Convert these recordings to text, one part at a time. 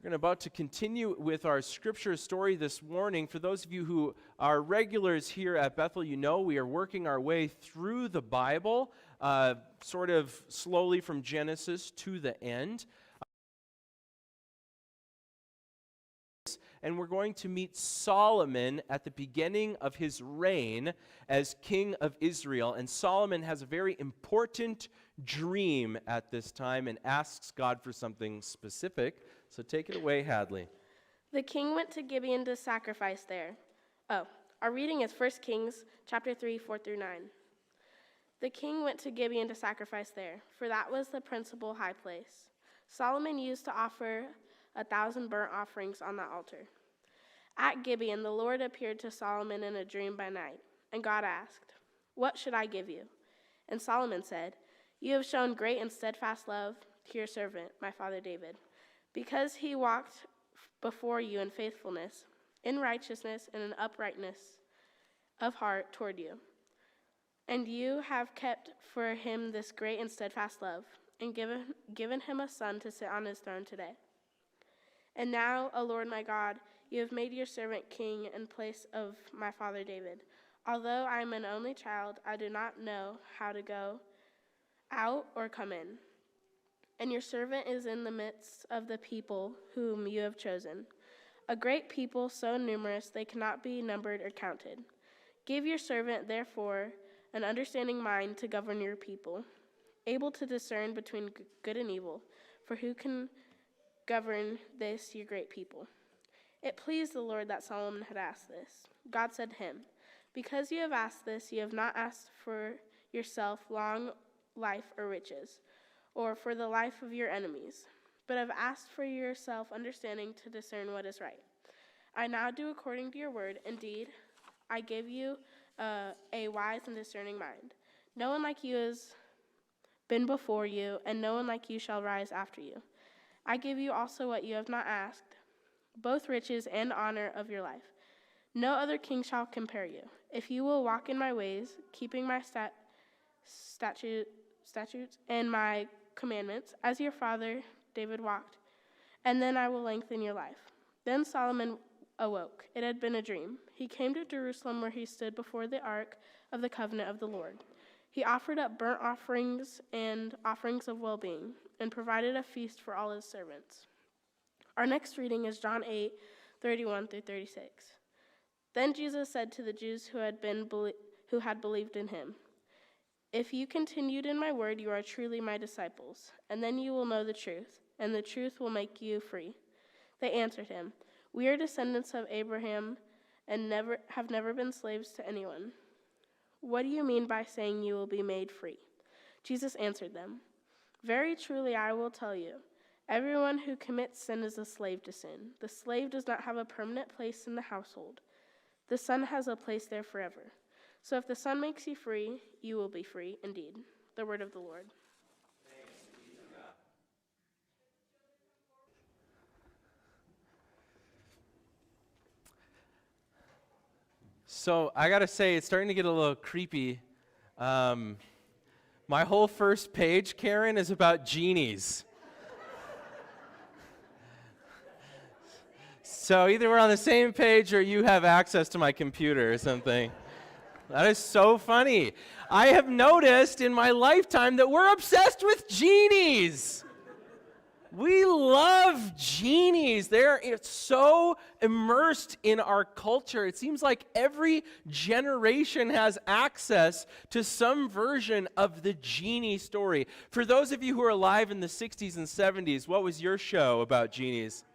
We're about to continue with our scripture story this morning. For those of you who are regulars here at Bethel, you know we are working our way through the Bible, sort of slowly from Genesis to the end. And we're going to meet Solomon at the beginning of his reign as king of Israel. And Solomon has a very important dream at this time and asks God for something specific. So take it away, Hadley. The king went to Gibeon to sacrifice there. Our reading is 1 Kings chapter 3, 4 through 9. The king went to Gibeon to sacrifice there, for that was the principal high place. Solomon used to offer 1,000 burnt offerings on the altar. At Gibeon, the Lord appeared to Solomon in a dream by night, and God asked, "What should I give you?" And Solomon said, "You have shown great and steadfast love to your servant, my father David, because he walked before you in faithfulness, in righteousness, and in uprightness of heart toward you. And you have kept for him this great and steadfast love, and given him a son to sit on his throne today. And now, O Lord my God, you have made your servant king in place of my father David. Although I am an only child, I do not know how to go out or come in. And your servant is in the midst of the people whom you have chosen, a great people so numerous they cannot be numbered or counted. Give your servant, therefore, an understanding mind to govern your people, able to discern between good and evil, for who can govern this, your great people?" It pleased the Lord that Solomon had asked this. God said to him, "Because you have asked this, you have not asked for yourself long life or riches, or for the life of your enemies, but have asked for yourself understanding to discern what is right. I now do according to your word. Indeed, I give you a wise and discerning mind. No one like you has been before you, and no one like you shall rise after you. I give you also what you have not asked, both riches and honor of your life. No other king shall compare you. If you will walk in my ways, keeping my statutes and my commandments, as your father David walked, and then I will lengthen your life." Then Solomon awoke. It had been a dream. He came to Jerusalem, where he stood before the ark of the covenant of the Lord. He offered up burnt offerings and offerings of well-being, and provided a feast for all his servants. Our next reading is John 8, 31 through 36. Then Jesus said to the Jews who had believed in him, "If you continued in my word, you are truly my disciples, and then you will know the truth, and the truth will make you free." They answered him, "We are descendants of Abraham and have never been slaves to anyone. What do you mean by saying you will be made free?" Jesus answered them, "Very truly I will tell you, everyone who commits sin is a slave to sin. The slave does not have a permanent place in the household. The son has a place there forever. So if the Son makes you free, you will be free indeed." The word of the Lord. Thanks be to God. So I gotta say, it's starting to get a little creepy. My whole first page, Karen, is about genies. So either we're on the same page or you have access to my computer or something. That is so funny. I have noticed in my lifetime that we're obsessed with genies. We love genies. They're so immersed in our culture. It seems like every generation has access to some version of the genie story. For those of you who are alive in the 60s and 70s, what was your show about genies?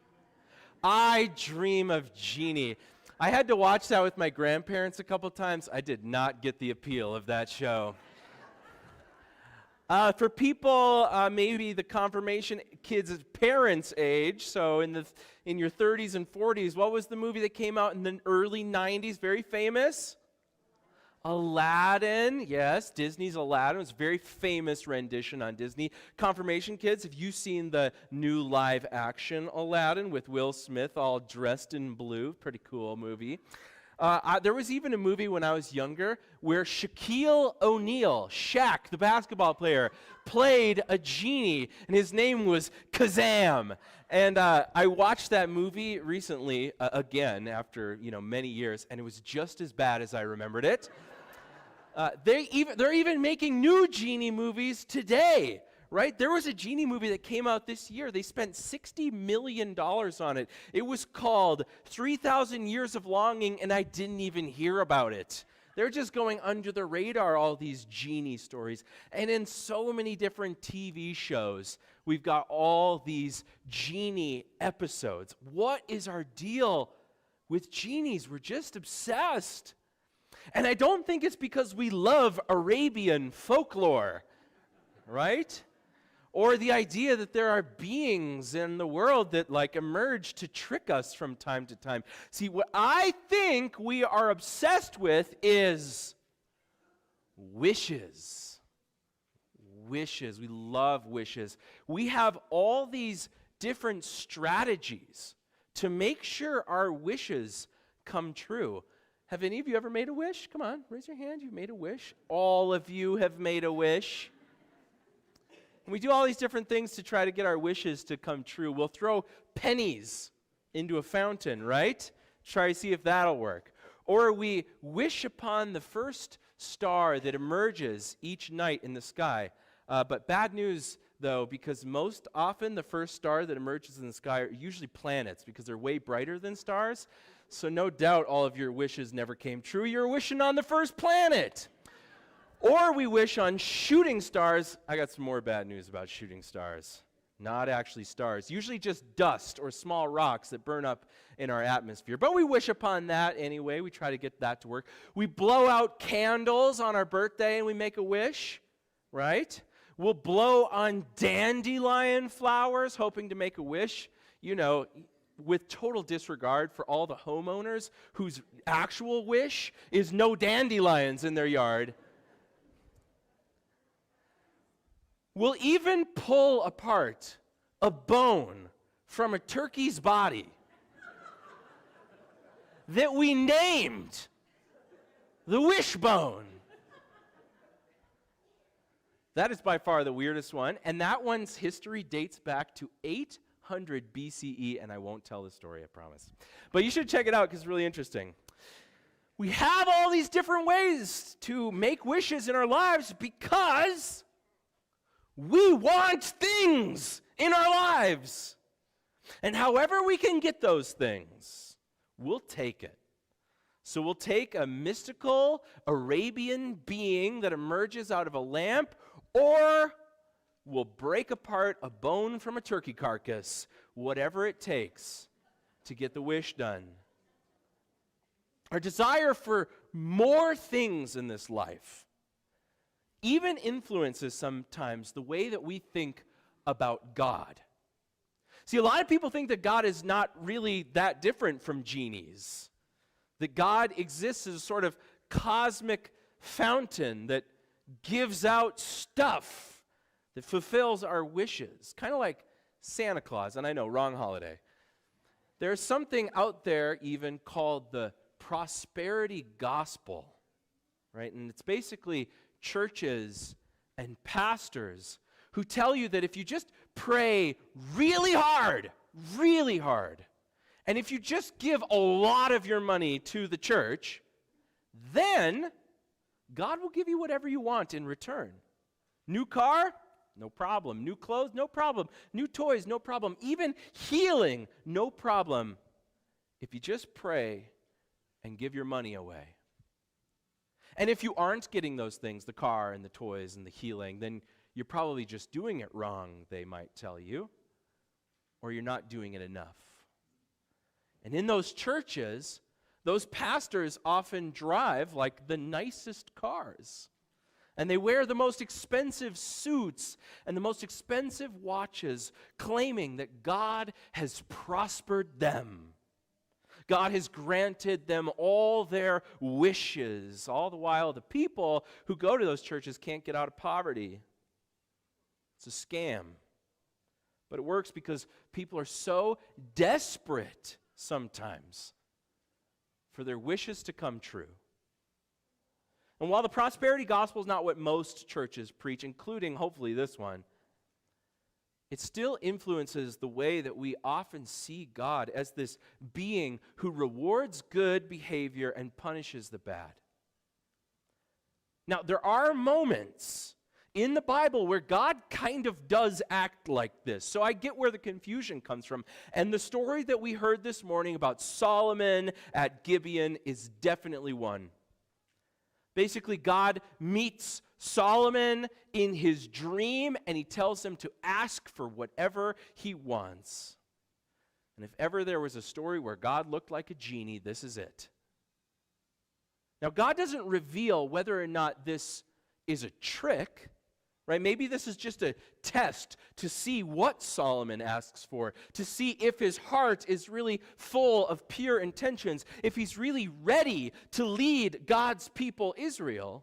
I Dream of Jeannie. I had to watch that with my grandparents a couple times. I did not get the appeal of that show. For people, maybe the confirmation kids' parents' age, so in your 30s and 40s, what was the movie that came out in the early 90s? Very famous? Aladdin. Yes, Disney's Aladdin. It was a very famous rendition on Disney. Confirmation kids, have you seen the new live action Aladdin with Will Smith all dressed in blue? Pretty cool movie. There was even a movie when I was younger where Shaquille O'Neal, Shaq, the basketball player, played a genie, and his name was Kazam. And I watched that movie recently again after many years, and it was just as bad as I remembered it. They're even making new genie movies today. Right? There was a genie movie that came out this year. They spent $60 million on it. It was called 3,000 Years of Longing, and I didn't even hear about it. They're just going under the radar, all these genie stories. And in so many different TV shows, we've got all these genie episodes. What is our deal with genies? We're just obsessed. And I don't think it's because we love Arabian folklore, right? Or the idea that there are beings in the world that emerge to trick us from time to time. See, what I think we are obsessed with is wishes. Wishes. We love wishes. We have all these different strategies to make sure our wishes come true. Have any of you ever made a wish? Come on, raise your hand. You've made a wish. All of you have made a wish. And we do all these different things to try to get our wishes to come true. We'll throw pennies into a fountain, right? Try to see if that'll work. Or we wish upon the first star that emerges each night in the sky. But bad news, though, because most often the first star that emerges in the sky are usually planets because they're way brighter than stars. So no doubt all of your wishes never came true. You're wishing on the first planet. Or we wish on shooting stars. I got some more bad news about shooting stars. Not actually stars. Usually just dust or small rocks that burn up in our atmosphere. But we wish upon that anyway. We try to get that to work. We blow out candles on our birthday and we make a wish, right? We'll blow on dandelion flowers hoping to make a wish, with total disregard for all the homeowners whose actual wish is no dandelions in their yard. We'll even pull apart a bone from a turkey's body that we named the wishbone. That is by far the weirdest one, and that one's history dates back to 800 BCE, and I won't tell the story, I promise. But you should check it out because it's really interesting. We have all these different ways to make wishes in our lives because we want things in our lives. And however we can get those things, we'll take it. So we'll take a mystical Arabian being that emerges out of a lamp, or we'll break apart a bone from a turkey carcass, whatever it takes to get the wish done. Our desire for more things in this life even influences sometimes the way that we think about God. See, a lot of people think that God is not really that different from genies, that God exists as a sort of cosmic fountain that gives out stuff that fulfills our wishes, kind of like Santa Claus. And I know, wrong holiday. There's something out there even called the prosperity gospel, right? And it's basically churches and pastors who tell you that if you just pray really hard, and if you just give a lot of your money to the church, then God will give you whatever you want in return. New car? No problem. New clothes? No problem. New toys? No problem. Even healing? No problem. If you just pray and give your money away. And if you aren't getting those things, the car and the toys and the healing, then you're probably just doing it wrong, they might tell you, or you're not doing it enough. And in those churches, those pastors often drive like the nicest cars. And they wear the most expensive suits and the most expensive watches, claiming that God has prospered them. God has granted them all their wishes. All the while, the people who go to those churches can't get out of poverty. It's a scam. But it works because people are so desperate sometimes for their wishes to come true. And while the prosperity gospel is not what most churches preach, including hopefully this one, it still influences the way that we often see God as this being who rewards good behavior and punishes the bad. Now, there are moments in the Bible where God kind of does act like this. So I get where the confusion comes from. And the story that we heard this morning about Solomon at Gibeon is definitely one. Basically, God meets Solomon in his dream, and he tells him to ask for whatever he wants. And if ever there was a story where God looked like a genie, this is it. Now, God doesn't reveal whether or not this is a trick, right? Maybe this is just a test to see what Solomon asks for, to see if his heart is really full of pure intentions, if he's really ready to lead God's people Israel.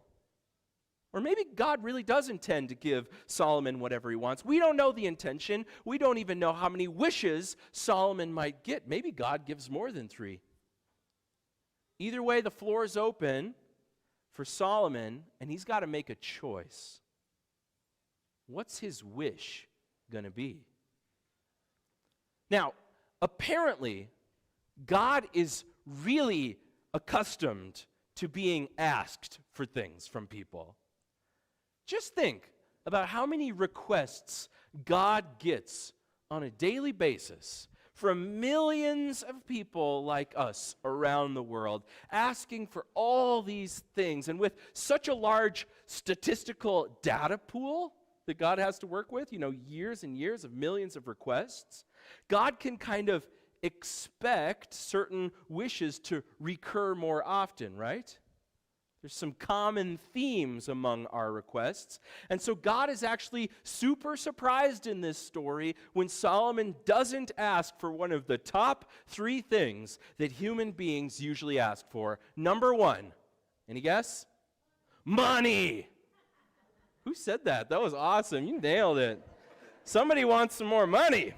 Or maybe God really does intend to give Solomon whatever he wants. We don't know the intention. We don't even know how many wishes Solomon might get. Maybe God gives more than 3. Either way, the floor is open for Solomon, and he's got to make a choice. What's his wish going to be? Now, apparently, God is really accustomed to being asked for things from people. Just think about how many requests God gets on a daily basis from millions of people like us around the world, asking for all these things. And with such a large statistical data pool that God has to work with, years and years of millions of requests, God can kind of expect certain wishes to recur more often, right? There's some common themes among our requests. And so God is actually super surprised in this story when Solomon doesn't ask for one of the top 3 things that human beings usually ask for. Number 1, any guess? Money! Who said that? That was awesome. You nailed it. Somebody wants some more money.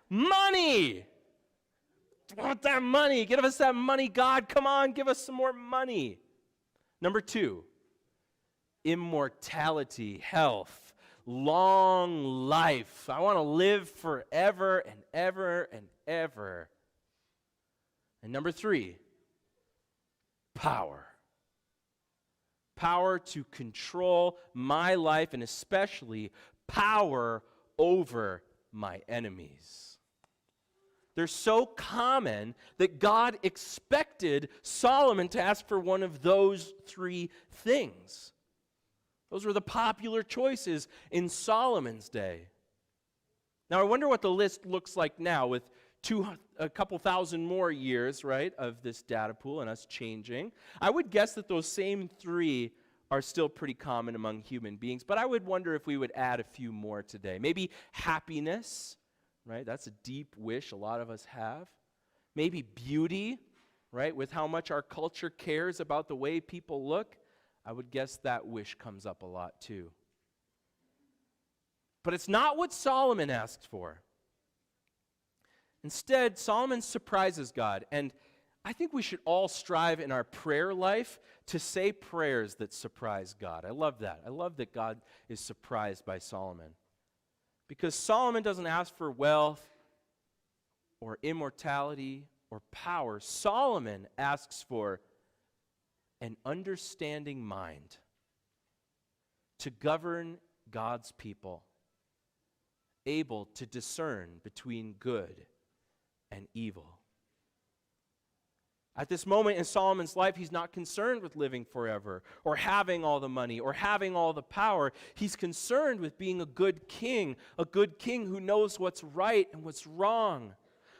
Money! I want that money. Give us that money, God. Come on, give us some more money. Number 2, immortality, health, long life. I want to live forever and ever and ever. And number 3, power. Power to control my life, and especially power over my enemies. They're so common that God expected Solomon to ask for one of those 3 things. Those were the popular choices in Solomon's day. Now, I wonder what the list looks like now with a couple thousand more years, right, of this data pool and us changing. I would guess that those same 3 are still pretty common among human beings, but I would wonder if we would add a few more today. Maybe happiness. Right? That's a deep wish a lot of us have. Maybe beauty, right? With how much our culture cares about the way people look, I would guess that wish comes up a lot too. But it's not what Solomon asks for. Instead, Solomon surprises God. And I think we should all strive in our prayer life to say prayers that surprise God. I love that. I love that God is surprised by Solomon. Because Solomon doesn't ask for wealth or immortality or power. Solomon asks for an understanding mind to govern God's people, able to discern between good and evil. At this moment in Solomon's life, he's not concerned with living forever or having all the money or having all the power. He's concerned with being a good king who knows what's right and what's wrong,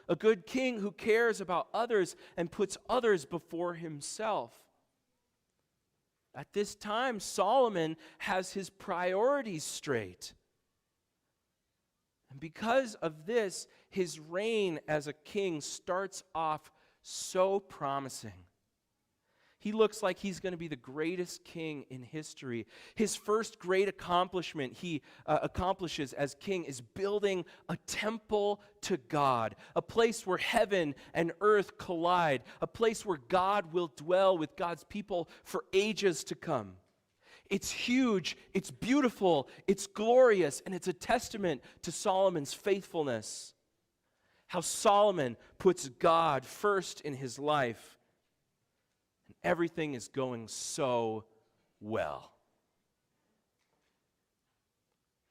a good king who cares about others and puts others before himself. At this time, Solomon has his priorities straight. And because of this, his reign as a king starts off so promising. He looks like he's going to be the greatest king in history. His first great accomplishment he accomplishes as king is building a temple to God, a place where heaven and earth collide, a place where God will dwell with God's people for ages to come. It's huge, it's beautiful, it's glorious, and it's a testament to Solomon's faithfulness. How Solomon puts God first in his life. Everything is going so well.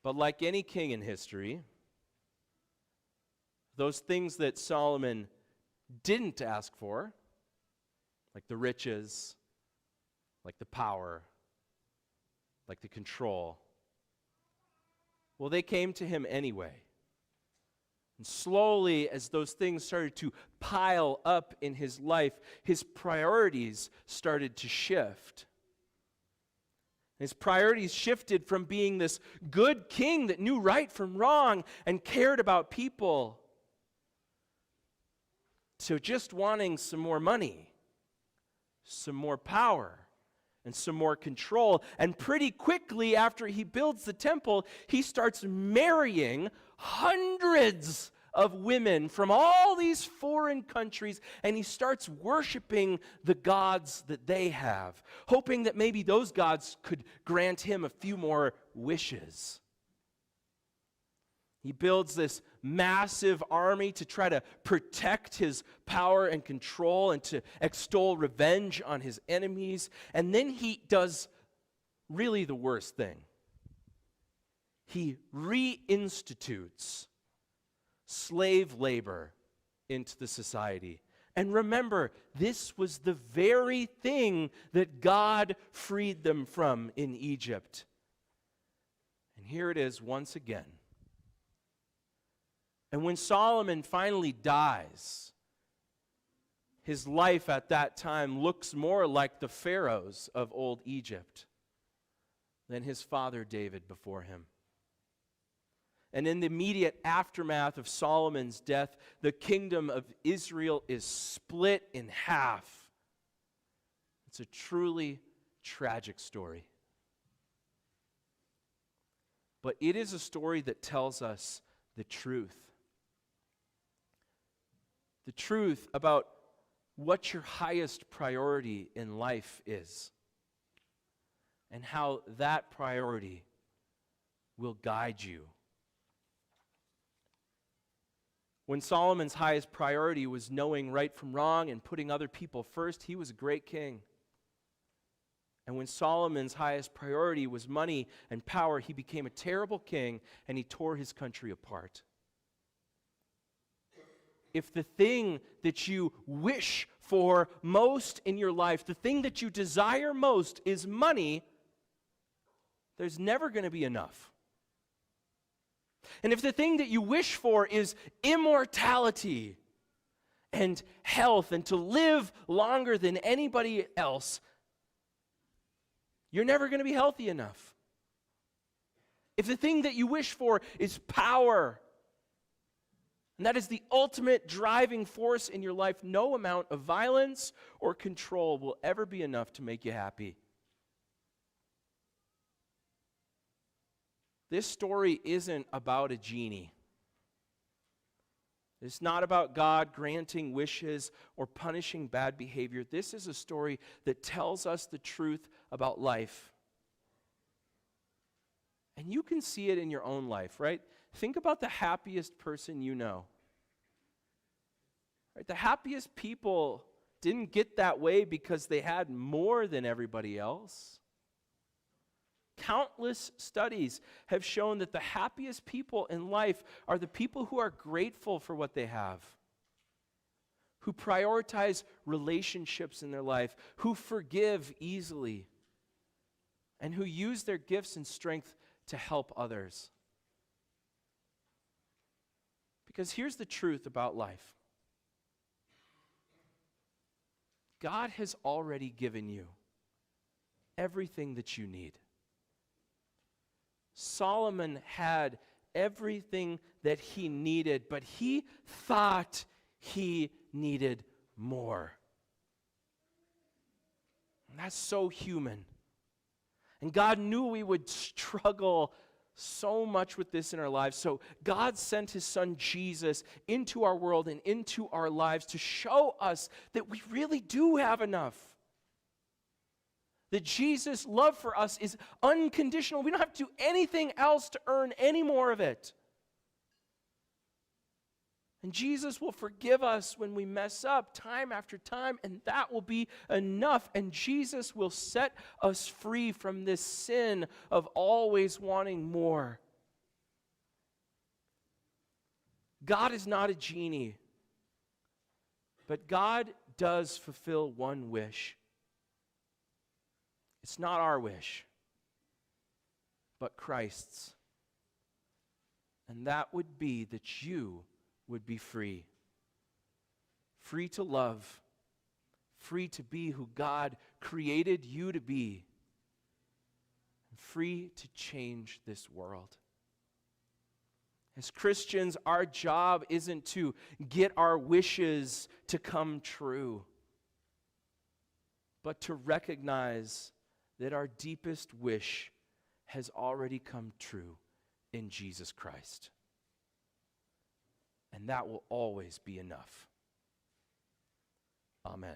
But like any king in history, those things that Solomon didn't ask for, like the riches, like the power, like the control, well, they came to him anyway. And slowly, as those things started to pile up in his life, his priorities started to shift. His priorities shifted from being this good king that knew right from wrong and cared about people to just wanting some more money, some more power, and some more control. And pretty quickly after he builds the temple, he starts marrying hundreds of women from all these foreign countries, and he starts worshiping the gods that they have, hoping that maybe those gods could grant him a few more wishes. He builds this massive army to try to protect his power and control and to extol revenge on his enemies. And then he does really the worst thing. He reinstitutes slave labor into the society. And remember, this was the very thing that God freed them from in Egypt. And here it is once again. And when Solomon finally dies, his life at that time looks more like the pharaohs of old Egypt than his father David before him. And in the immediate aftermath of Solomon's death, the kingdom of Israel is split in half. It's a truly tragic story. But it is a story that tells us the truth. The truth about what your highest priority in life is, and how that priority will guide you. When Solomon's highest priority was knowing right from wrong and putting other people first, he was a great king. And when Solomon's highest priority was money and power, he became a terrible king and he tore his country apart. If the thing that you wish for most in your life, the thing that you desire most is money, there's never going to be enough. And if the thing that you wish for is immortality and health and to live longer than anybody else, you're never going to be healthy enough. If the thing that you wish for is power, and that is the ultimate driving force in your life, no amount of violence or control will ever be enough to make you happy. This story isn't about a genie. It's not about God granting wishes or punishing bad behavior. This is a story that tells us the truth about life. And you can see it in your own life, right? Think about the happiest person you know. Right? The happiest people didn't get that way because they had more than everybody else. Countless studies have shown that the happiest people in life are the people who are grateful for what they have, who prioritize relationships in their life, who forgive easily, and who use their gifts and strength to help others. Because here's the truth about life. God has already given you everything that you need. Solomon had everything that he needed, but he thought he needed more. That's so human. And God knew we would struggle so much with this in our lives. So God sent his son Jesus into our world and into our lives to show us that we really do have enough. That Jesus' love for us is unconditional. We don't have to do anything else to earn any more of it. And Jesus will forgive us when we mess up time after time, and that will be enough. And Jesus will set us free from this sin of always wanting more. God is not a genie, but God does fulfill one wish. It's not our wish, but Christ's. And that would be that you would be free. Free to love. Free to be who God created you to be. Free to change this world. As Christians, our job isn't to get our wishes to come true, but to recognize that our deepest wish has already come true in Jesus Christ. And that will always be enough. Amen.